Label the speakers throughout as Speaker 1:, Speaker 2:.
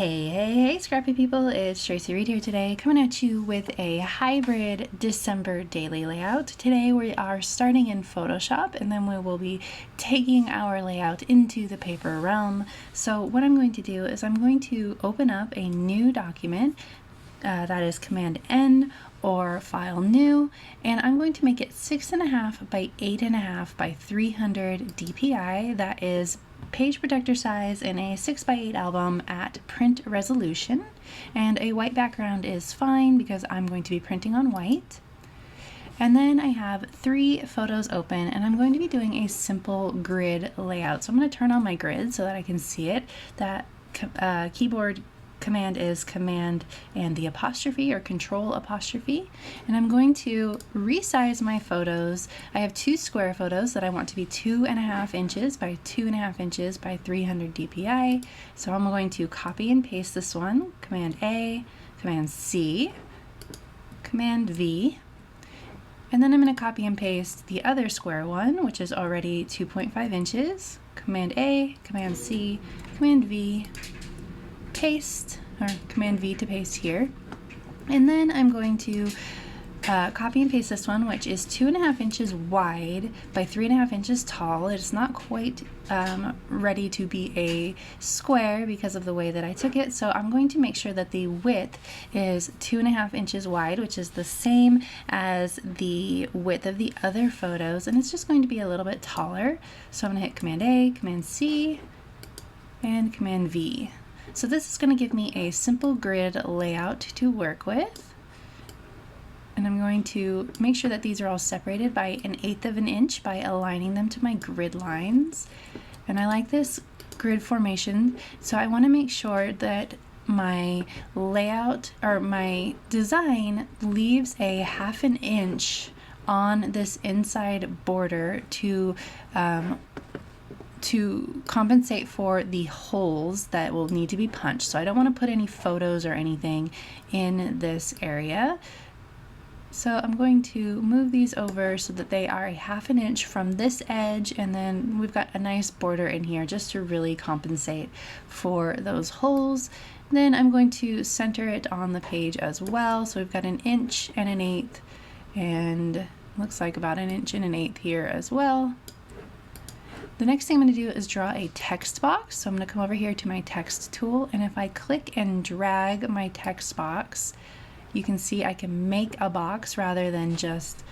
Speaker 1: Hey, scrappy people, it's Traci Reed here today, coming at you with a hybrid December daily layout. Today we are starting in Photoshop and then we will be taking our layout into the paper realm. So what I'm going to do is I'm going to open up a new document, that is Command N or File New, and I'm going to make it 6.5 by 8.5 by 300 DPI. That is page protector size in a 6x8 album at print resolution, and a white background is fine because I'm going to be printing on white. And then I have 3 photos open and I'm going to be doing a simple grid layout. So I'm going to turn on my grid so that I can see it. That keyboard command is command and the apostrophe or control apostrophe, and I'm going to resize my photos. I have 2 square photos that I want to be 2.5 inches by 2.5 inches by 300 DPI. So I'm going to copy and paste this one, Command A, Command C, Command V, and then I'm going to copy and paste the other square one, which is already 2.5 inches, Command A, Command C, Command V, paste, or Command V to paste here. And then I'm going to copy and paste this one, which is 2.5 inches wide by 3.5 inches tall. It's not quite ready to be a square because of the way that I took it, so I'm going to make sure that the width is 2.5 inches wide, which is the same as the width of the other photos, and it's just going to be a little bit taller. So I'm going to hit Command A, Command C, and Command V. So this is going to give me a simple grid layout to work with. And I'm going to make sure that these are all separated by 1/8 of an inch by aligning them to my grid lines. And I like this grid formation, so I want to make sure that my layout or my design leaves a 1/2 inch on this inside border to compensate for the holes that will need to be punched. So I don't want to put any photos or anything in this area. So I'm going to move these over so that they are a 1/2 inch from this edge, and then we've got a nice border in here just to really compensate for those holes. Then I'm going to center it on the page as well. So we've got 1 inch and 1/8, and looks like about 1 inch and 1/8 here as well. The next thing I'm going to do is draw a text box. So I'm going to come over here to my text tool, and if I click and drag my text box, you can see I can make a box rather than just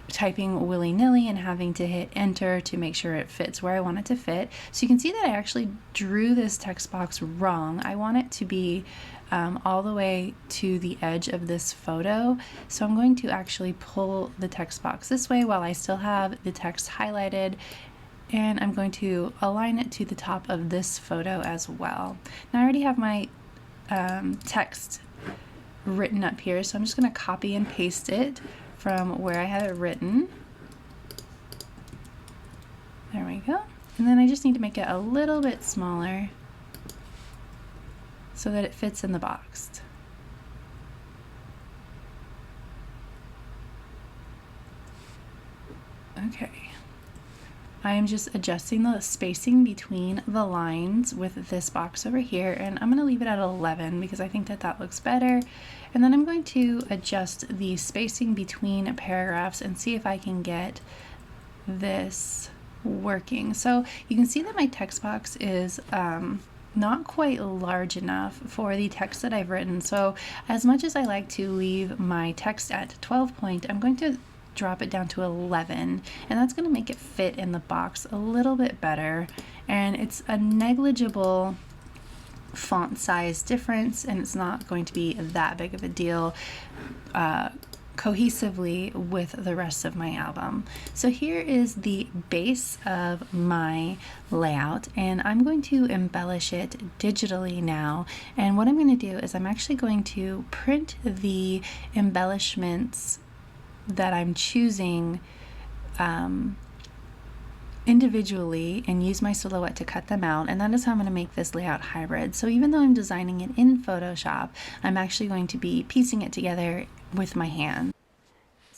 Speaker 1: typing willy-nilly and having to hit enter to make sure it fits where I want it to fit. So you can see that I actually drew this text box wrong. I want it to be all the way to the edge of this photo. So I'm going to actually pull the text box this way while I still have the text highlighted, and I'm going to align it to the top of this photo as well. Now I already have my text written up here, so I'm just going to copy and paste it from where I had it written. There we go. And then I just need to make it a little bit smaller so that it fits in the box. Okay. I am just adjusting the spacing between the lines with this box over here, and I'm going to leave it at 11 because I think that that looks better. And then I'm going to adjust the spacing between paragraphs and see if I can get this working. So you can see that my text box is not quite large enough for the text that I've written. So as much as I like to leave my text at 12 point, I'm going to drop it down to 11, and that's going to make it fit in the box a little bit better. And it's a negligible font size difference, and it's not going to be that big of a deal cohesively with the rest of my album. So here is the base of my layout, and I'm going to embellish it digitally now. And what I'm going to do is I'm actually going to print the embellishments that I'm choosing individually and use my silhouette to cut them out, and that is how I'm going to make this layout hybrid. So even though I'm designing it in Photoshop, I'm actually going to be piecing it together with my hand.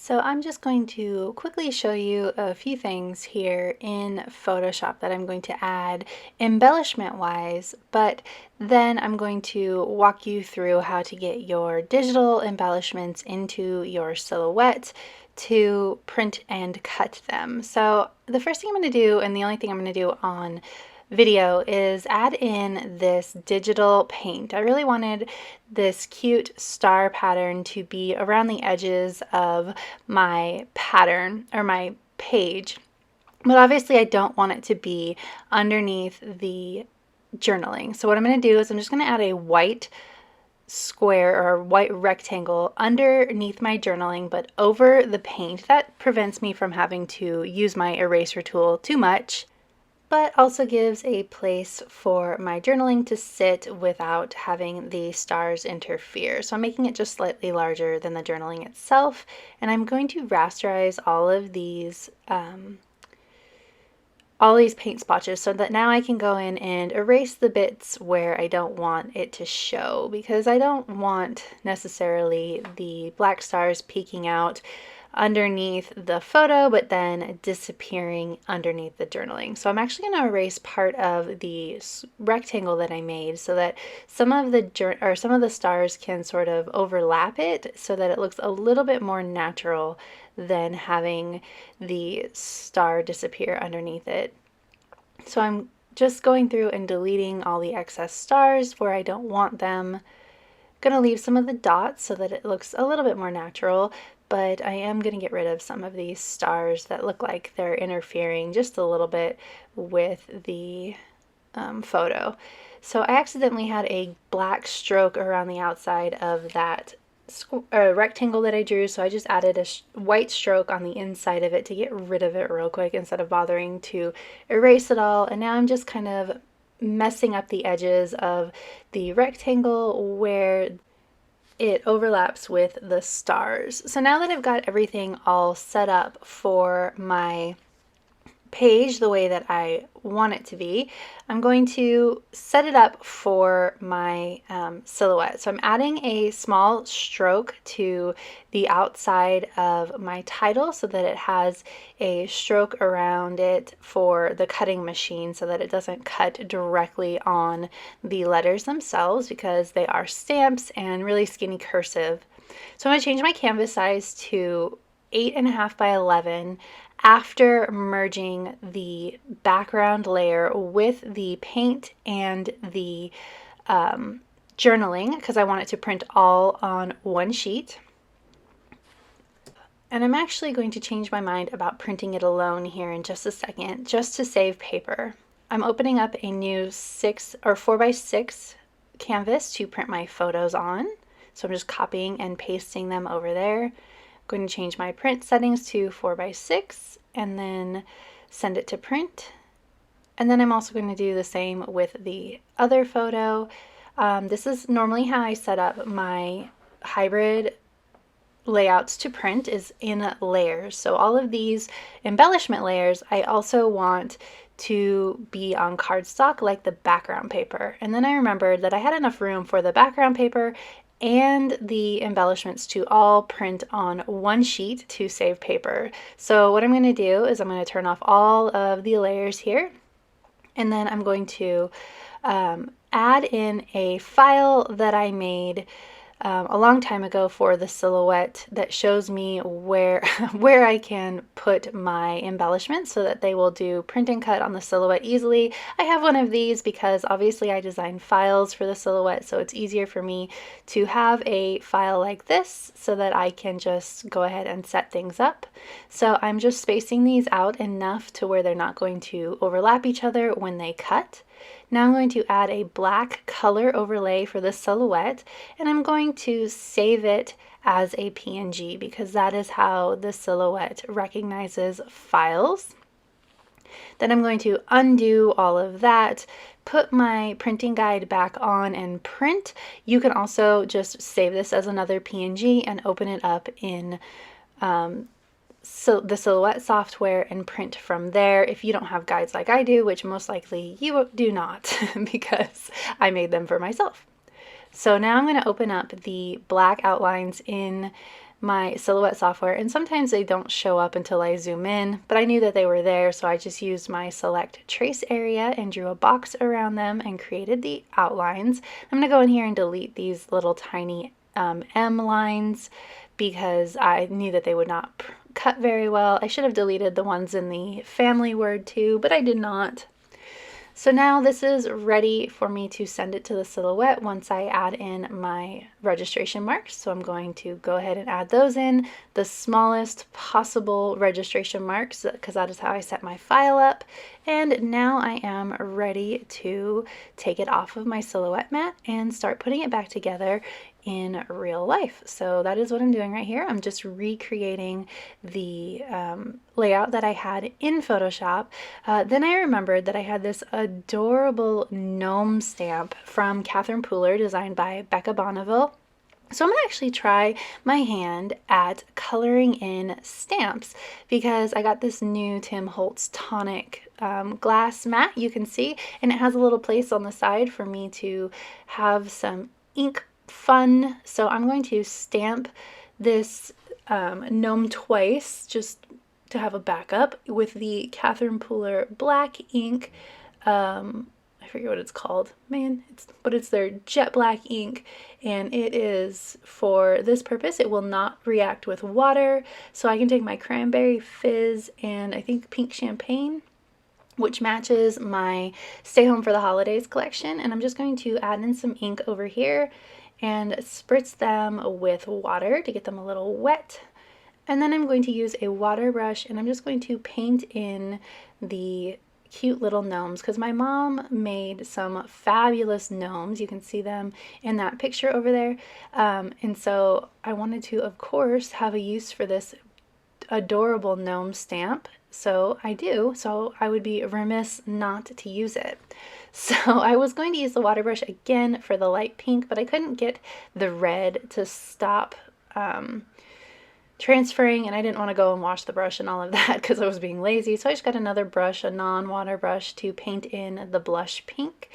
Speaker 1: So I'm just going to quickly show you a few things here in Photoshop that I'm going to add embellishment wise, but then I'm going to walk you through how to get your digital embellishments into your silhouette to print and cut them. So the first thing I'm going to do, and the only thing I'm going to do on video, is add in this digital paint. I really wanted this cute star pattern to be around the edges of my pattern or my page, but obviously I don't want it to be underneath the journaling. So what I'm going to do is I'm just going to add a white square or a white rectangle underneath my journaling, but over the paint. That prevents me from having to use my eraser tool too much, but also gives a place for my journaling to sit without having the stars interfere. So I'm making it just slightly larger than the journaling itself, and I'm going to rasterize all these paint splotches so that now I can go in and erase the bits where I don't want it to show, because I don't want necessarily the black stars peeking out underneath the photo but then disappearing underneath the journaling. So I'm actually going to erase part of the rectangle that I made so that some of the stars can sort of overlap it so that it looks a little bit more natural than having the star disappear underneath it. So I'm just going through and deleting all the excess stars where I don't want them. Going to leave some of the dots so that it looks a little bit more natural, but I am going to get rid of some of these stars that look like they're interfering just a little bit with the photo. So I accidentally had a black stroke around the outside of that rectangle that I drew, so I just added a white stroke on the inside of it to get rid of it real quick instead of bothering to erase it all. And now I'm just kind of messing up the edges of the rectangle where it overlaps with the stars. So now that I've got everything all set up for my page the way that I want it to be, I'm going to set it up for my silhouette. So I'm adding a small stroke to the outside of my title so that it has a stroke around it for the cutting machine so that it doesn't cut directly on the letters themselves, because they are stamps and really skinny cursive. So I'm going to change my canvas size to 8.5 by 11 after merging the background layer with the paint and the journaling, because I want it to print all on one sheet. And I'm actually going to change my mind about printing it alone here in just a second, just to save paper. I'm opening up a new 4 by 6 canvas to print my photos on. So I'm just copying and pasting them over there. Going to change my print settings to 4 by 6 and then send it to print. And then I'm also going to do the same with the other photo. This is normally how I set up my hybrid layouts to print, is in layers. So all of these embellishment layers I also want to be on cardstock like the background paper. And then I remembered that I had enough room for the background paper and the embellishments to all print on one sheet to save paper. So what I'm going to do is I'm going to turn off all of the layers here, and then I'm going to add in a file that I made a long time ago for the silhouette that shows me where I can put my embellishments so that they will do print and cut on the silhouette easily. I have one of these because obviously I design files for the silhouette, so it's easier for me to have a file like this so that I can just go ahead and set things up. So I'm just spacing these out enough to where they're not going to overlap each other when they cut. Now I'm going to add a black color overlay for the silhouette, and I'm going to save it as a PNG because that is how the silhouette recognizes files. Then I'm going to undo all of that, put my printing guide back on and print. You can also just save this as another PNG and open it up in the Silhouette software and print from there if you don't have guides like I do, which most likely you do not because I made them for myself. So now I'm going to open up the black outlines in my Silhouette software, and sometimes they don't show up until I zoom in, but I knew that they were there, so I just used my select trace area and drew a box around them and created the outlines. I'm going to go in here and delete these little tiny M lines because I knew that they would not cut very well. I should have deleted the ones in the family word too, but I did not. So now this is ready for me to send it to the Silhouette once I add in my registration marks. So I'm going to go ahead and add those in, the smallest possible registration marks, because that is how I set my file up. And now I am ready to take it off of my Silhouette mat and start putting it back together in real life. So that is what I'm doing right here. I'm just recreating the layout that I had in Photoshop. Then I remembered that I had this adorable gnome stamp from Catherine Pooler designed by Becca Bonneville. So I'm going to actually try my hand at coloring in stamps because I got this new Tim Holtz tonic glass mat, you can see, and it has a little place on the side for me to have some ink fun. So I'm going to stamp this gnome twice just to have a backup with the Catherine Pooler black ink. I forget what it's called, man, but it's their jet black ink, and it is for this purpose. It will not react with water, so I can take my cranberry fizz and I think pink champagne, which matches my Stay Home for the Holidays collection, and I'm just going to add in some ink over here and spritz them with water to get them a little wet. And then I'm going to use a water brush and I'm just going to paint in the cute little gnomes because my mom made some fabulous gnomes. You can see them in that picture over there. And so I wanted to, of course, have a use for this adorable gnome stamp. So I do. So I would be remiss not to use it. So I was going to use the water brush again for the light pink, but I couldn't get the red to stop transferring, and I didn't want to go and wash the brush and all of that because I was being lazy. So I just got another brush, a non-water brush, to paint in the blush pink.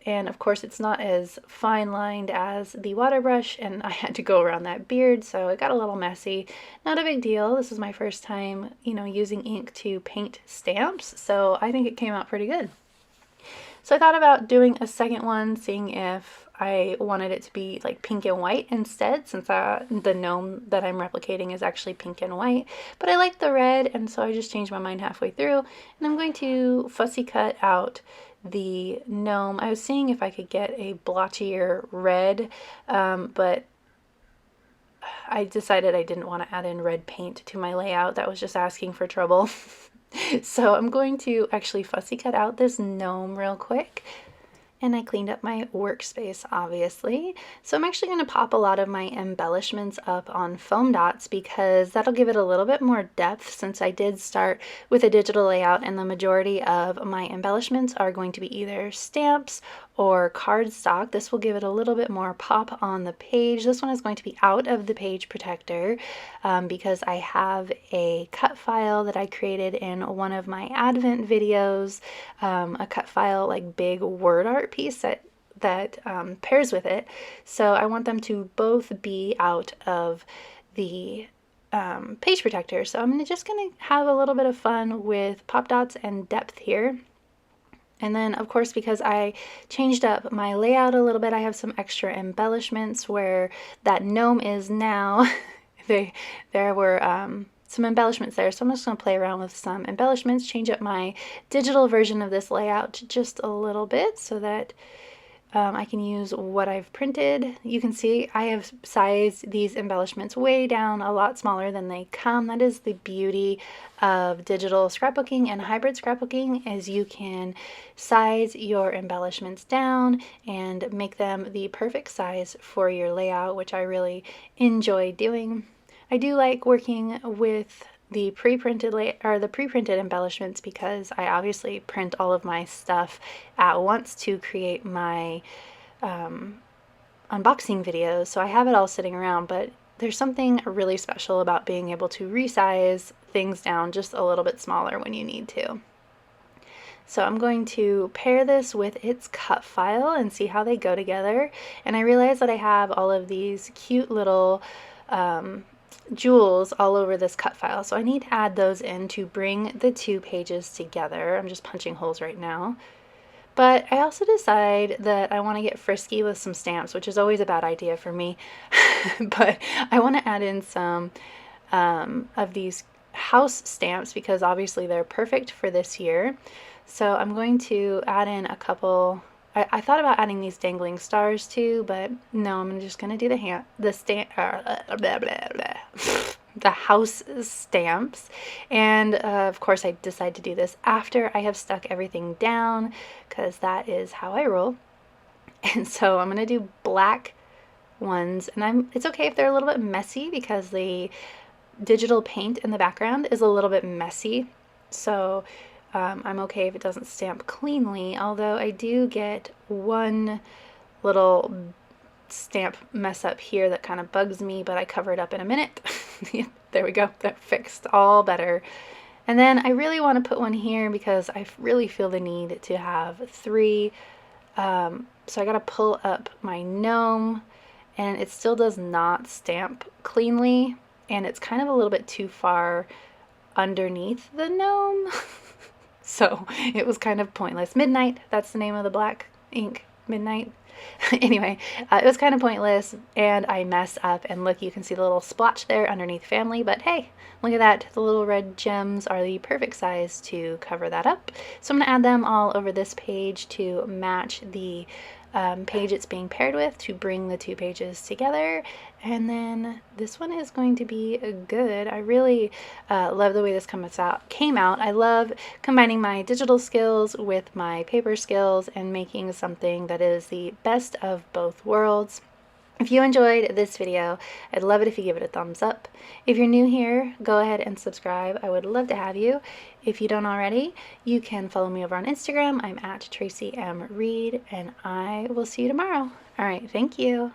Speaker 1: And of course it's not as fine lined as the water brush, and I had to go around that beard, so it got a little messy. Not a big deal. This is my first time, using ink to paint stamps, so I think it came out pretty good. So I thought about doing a second one, seeing if I wanted it to be like pink and white instead, since the gnome that I'm replicating is actually pink and white. But I like the red, and so I just changed my mind halfway through. And I'm going to fussy cut out the gnome. I was seeing if I could get a blotchier red, but I decided I didn't want to add in red paint to my layout. That was just asking for trouble. So I'm going to actually fussy cut out this gnome real quick. And I cleaned up my workspace, obviously. So I'm actually going to pop a lot of my embellishments up on foam dots because that'll give it a little bit more depth, since I did start with a digital layout and the majority of my embellishments are going to be either stamps or cardstock. This will give it a little bit more pop on the page. This one is going to be out of the page protector because I have a cut file that I created in one of my Advent videos, a cut file, like big word art piece that pairs with it. So I want them to both be out of the page protector. So I'm just going to have a little bit of fun with pop dots and depth here. And then, of course, because I changed up my layout a little bit, I have some extra embellishments where that gnome is now. There were some embellishments there, so I'm just going to play around with some embellishments, change up my digital version of this layout just a little bit so that I can use what I've printed. You can see I have sized these embellishments way down, a lot smaller than they come. That is the beauty of digital scrapbooking and hybrid scrapbooking, is you can size your embellishments down and make them the perfect size for your layout, which I really enjoy doing. I do like working with the pre-printed embellishments because I obviously print all of my stuff at once to create my unboxing videos, so I have it all sitting around, but there's something really special about being able to resize things down just a little bit smaller when you need to. So I'm going to pair this with its cut file and see how they go together, and I realize that I have all of these cute little jewels all over this cut file, so I need to add those in to bring the 2 pages together. I'm just punching holes right now. But I also decide that I want to get frisky with some stamps, which is always a bad idea for me. But I want to add in some of these house stamps because obviously they're perfect for this year. So I'm going to add in a couple. I thought about adding these dangling stars too, but no, I'm just going to do the house stamps. And of course I decide to do this after I have stuck everything down because that is how I roll. And so I'm going to do black ones, and it's okay if they're a little bit messy because the digital paint in the background is a little bit messy. So I'm okay if it doesn't stamp cleanly, although I do get one little stamp mess up here that kind of bugs me, but I cover it up in a minute. There we go, that fixed all better. And then I really want to put one here because I really feel the need to have 3. So I got to pull up my gnome, and it still does not stamp cleanly, and it's kind of a little bit too far underneath the gnome. So it was kind of pointless. Midnight, that's the name of the black ink, Midnight. Anyway, it was kind of pointless, and I messed up, and look, you can see the little splotch there underneath family, but hey, look at that. The little red gems are the perfect size to cover that up. So I'm going to add them all over this page to match the page it's being paired with to bring the 2 pages together. And then this one is going to be good. I really love the way this came out. I love combining my digital skills with my paper skills and making something that is the best of both worlds. If you enjoyed this video, I'd love it if you give it a thumbs up. If you're new here, go ahead and subscribe. I would love to have you. If you don't already, you can follow me over on Instagram. I'm at Traci M. Reed, and I will see you tomorrow. All right, thank you.